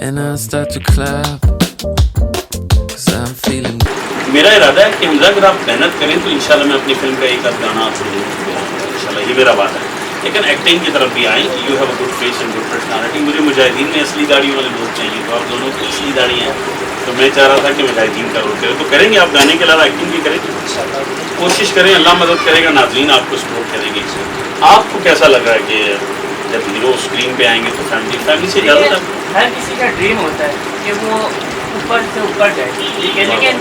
and I start to clap, 'cause I'm feeling. मेरा इरादा है कि हमजा अगर आप मेहनत करें तो इंशाल्लाह मैं अपनी फिल्म का एक आध गाना आपको दूँगा इंशाल्लाह, ये मेरा वादा है। लेकिन एक्टिंग की तरफ भी आएँ, you have a good face and good personality. मुझे मुजाहिदीन में असली दाढ़ी वाले लोग चाहिए, तो आप दोनों की असली दाढ़ी हैं, तो मैं चाह रहा था कि मुजाहिदीन का रोल करें। तो करेंगे आप गाने के अलावा एक्टिंग भी करेंगे? कोशिश करें, अल्लाह मदद करेगा, नाज़रीन आपको सपोर्ट करेंगे। आपको कैसा लग रहा है कि जब हीरो स्क्रीन पे आएंगे तो फैमिली से ज़्यादा हर किसी का ड्रीम होता है कि वो ऊपर से ऊपर जाए, ठीक है, लेकिन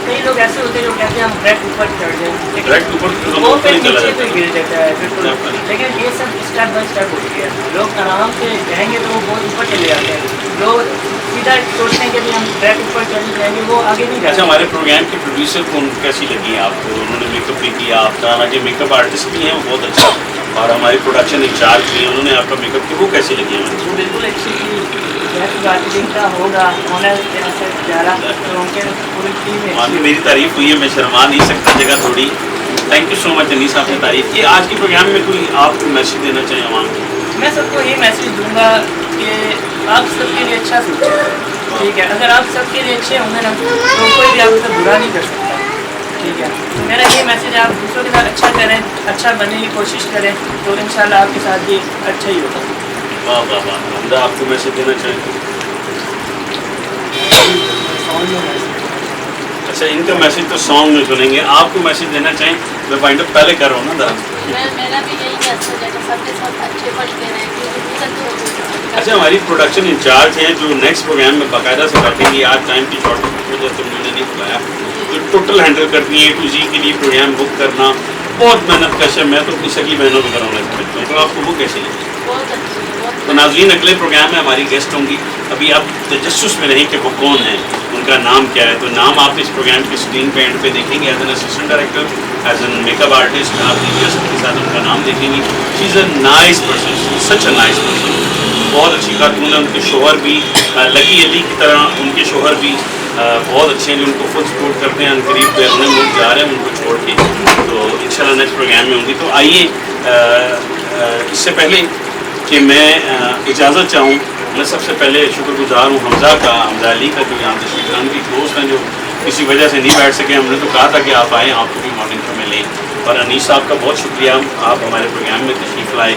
कई लोग ऐसे होते हैं जो कहते हैं हम डायरेक्ट ऊपर चढ़ जाए, डायरेक्ट ऊपर वो फिर नीचे पे गिर जाता है बिल्कुल। लेकिन ये सब स्टेप बाय स्टेप होती है, लोग आराम से जाएंगे तो वो बहुत ऊपर चले जाते हैं। लोग सीधा सोचते हैं कि हम डायरेक्ट ऊपर चले जाएंगे, वो आगे नहीं जाते। अच्छा, हमारे प्रोग्राम के प्रोड्यूसर को कैसी लगी है आपको? उन्होंने मेकअप भी किया, आपका हालांकि मेकअप आर्टिस्ट भी हैं, वो बहुत अच्छा, और हमारी प्रोडक्शन इंचार्ज भी हैं, उन्होंने आपका मेकअप किया, वो कैसी लगी है? वो बिल्कुल अच्छी थी। मार्केटिंग का होगा ऑनर ज़्यादा, तो उनके पूरी टीम है। मेरी तारीफ हुई है, मैं शर्मा नहीं सकता जगह थोड़ी। Thank you so much Anees, आपने तारीफ की। आज के प्रोग्राम में कोई आप मैसेज देना चाहिए आवाम को? मैं सबको ये मैसेज दूंगा कि आप सबके लिए अच्छा सोचें, ठीक है। अगर आप सबके लिए अच्छे होंगे ना तो कोई भी आपसे बुरा नहीं कर सकता, ठीक है। तो मेरा ये मैसेज है, आप दूसरों के साथ अच्छा करें, अच्छा बनने की कोशिश करें, तो इंशाल्लाह आपके साथ भी अच्छा ही होगा। वाह वाह वाह। हमदा आपको मैसेज देना चाहिए? अच्छा, इनका मैसेज तो सॉन्ग में सुनेंगे, आपको मैसेज देना चाहिए? मैं फाइंड आउट पहले कर रहा हूँ ना जरा। मेरा भी यही मैसेज है कि सबके साथ अच्छे बनते रहें। अच्छा, हमारी प्रोडक्शन इंचार्ज हैं जो नेक्स्ट प्रोग्राम में बाकायदा से बैठेंगी, आज टाइम की शॉर्टेज की वजह से उन्होंने नहीं बुलाया, जो टोटल हैंडल करती है A to Z के लिए प्रोग्राम बुक करना, बहुत मेहनत कश है। मैं तो अपनी सगी बहनों को कराना समझता हूँ, तो आपको वो कैसी लगी? बहुत अच्छी। तो नाज़रीन, अगले प्रोग्राम में हमारी गेस्ट होंगी, अभी आप तजस्सुस में नहीं कि वो कौन है, उनका नाम क्या है, तो नाम आप इस प्रोग्राम की स्क्रीन पे एंड पे देखेंगे। As an assistant director, as an makeup artist, आप के साथ उनका नाम देखेंगी। She is a nice person, such a nice person, बहुत अच्छी खातून है। उनके शोहर भी लकी अली की तरह, उनके शोहर भी बहुत अच्छे हैं, जो उनको फुल सपोर्ट करते हैं। करीब पे अपने मुल्क जा रहे हैं उनको छोड़ के, तो इंशाल्लाह नेक्स्ट प्रोग्राम में होंगी। तो आइए, इससे पहले कि मैं इजाज़त चाहूँ, मैं सबसे पहले शुक्रगुजार हूँ हमज़ा का, हमज़ा अली का, जो यहाँ तशरीफ़ लाने की दोस्त हैं, जो किसी वजह से नहीं बैठ सके। हमने तो कहा था कि आप आएँ, आपको भी मॉर्निंग शो में लें, और अनीस साहब का बहुत शुक्रिया, आप हमारे प्रोग्राम में तशरीफ़ लाए।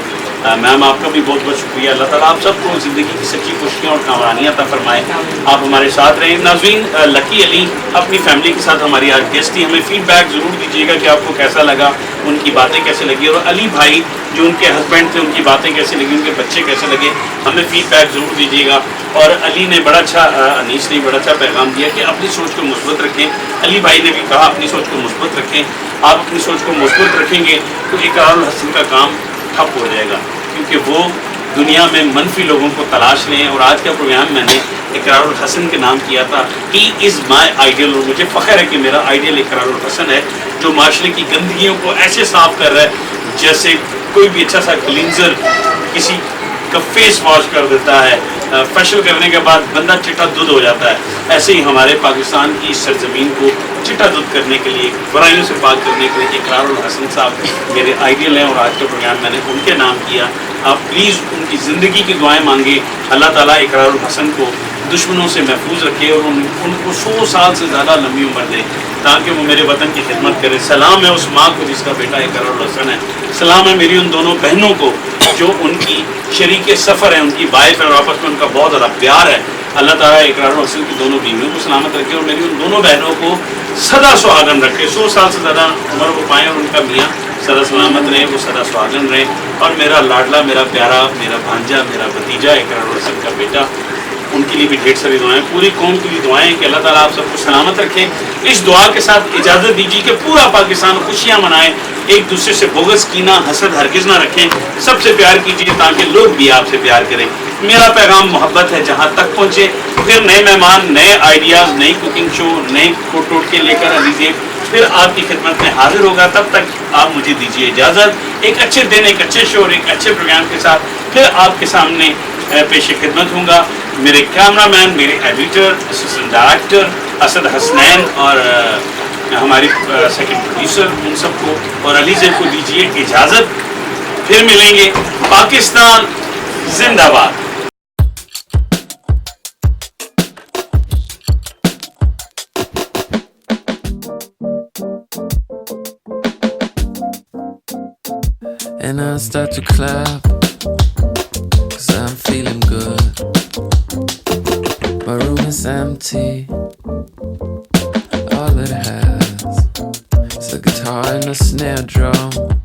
मैम, आपका भी बहुत बहुत शुक्रिया। अल्लाह ताला आप सबको ज़िंदगी की सच्ची खुशियाँ और कामरानियाँ अता फरमाए, आप हमारे साथ रहें। नाज़रीन, लकी अली अपनी फैमिली के साथ हमारी आज गेस्ट थी। हमें फीडबैक ज़रूर दीजिएगा कि आपको कैसा लगा, उनकी बातें कैसे लगी, और अली भाई जो उनके हस्बैंड थे, उनकी बातें कैसी लगी, उनके बच्चे कैसे लगे, हमें फीडबैक ज़रूर दीजिएगा। और अली ने बड़ा अच्छा, अनीस ने बड़ा अच्छा पैगाम दिया कि अपनी सोच को मुस्बत रखें। अली भाई ने भी कहा अपनी सोच को मुस्बत रखें। आप अपनी सोच को मुस्बत रखेंगे तो इकरारुल हसन का काम ठप हो जाएगा, क्योंकि वो दुनिया में मनफी लोगों को तलाश रहे हैं। और आज का प्रोग्राम मैंने इकरारुल हसन के नाम किया था। ही इज़ माई आइडियल, और मुझे फ़ख्र है कि मेरा आइडियल इकरारुल हसन है, जो माशरे की गंदगियों को ऐसे साफ़ कर रहा है जैसे कोई भी अच्छा सा क्लींजर किसी का फेस वॉश कर देता है, फेशियल करने के बाद बंदा चिट्टा दूध हो जाता है। ऐसे ही हमारे पाकिस्तान की इस सरजमीन को चिट्टा दूध करने के लिए, बुराइयों से पाक करने के लिए इकरारुल हसन साहब मेरे आइडियल हैं, और आज का प्रोग्राम मैंने उनके नाम किया। आप प्लीज़ उनकी ज़िंदगी की दुआएं मांगे, अल्लाह ताला इकरारुल हसन को दुश्मनों से महफूज रखे और उनको 100 साल से ज़्यादा लंबी उम्र दे, ताकि वो मेरे वतन की खिदमत करें। सलाम है उस माँ को जिसका बेटा इकरारुल हसन है। सलाम है मेरी उन दोनों बहनों को जो उनकी शरीके सफ़र है, उनकी वाइफ है, और आपस में उनका बहुत ज़्यादा प्यार है। अल्लाह ताला इकरारुल हसन की दोनों बीवियों को सलामत रखे, और मेरी उन दोनों बहनों को सदा सुहागन रखे, 100 साल से ज़्यादा उम्र को पाएँ, और उनका मियाँ सदा सलामत रहे, वो सदा सुहागन रहे। और मेरा लाडला, मेरा प्यारा, मेरा भांजा, मेरा भतीजा इकरारुल हसन का बेटा, उनके लिए भी ढेर सारी दुआएं, पूरी कौम के लिए दुआएं कि अल्लाह ताला आप सबको सलामत रखें। इस दुआ के साथ इजाज़त दीजिए कि पूरा पाकिस्तान खुशियाँ मनाएं, एक दूसरे से बोगस, कीना, हसद हरगिज़ ना रखें, सबसे प्यार कीजिए ताकि लोग भी आपसे प्यार करें। मेरा पैगाम मोहब्बत है, जहाँ तक पहुँचे। फिर नए मेहमान, नए आइडियाज़, नई कुकिंग शो, नए टोटके लेकर आ लीजिए, फिर आपकी खिदमत में हाजिर होगा। तब तक आप मुझे दीजिए इजाज़त। एक अच्छे दिन, एक अच्छे शो और एक अच्छे प्रोग्राम के साथ फिर आपके सामने पेश खिदमत होऊंगा। मेरे कैमरामैन, मेरे editor, assistant director Asad Hasnain, और हमारी सेकंड प्रोड्यूसर, उन सबको और अली ज़ैब को दीजिए इजाज़त। फिर मिलेंगे। पाकिस्तान जिंदाबाद। And I start to clap, 'cause I'm feeling good. My room is empty. All it has is a guitar and a snare drum.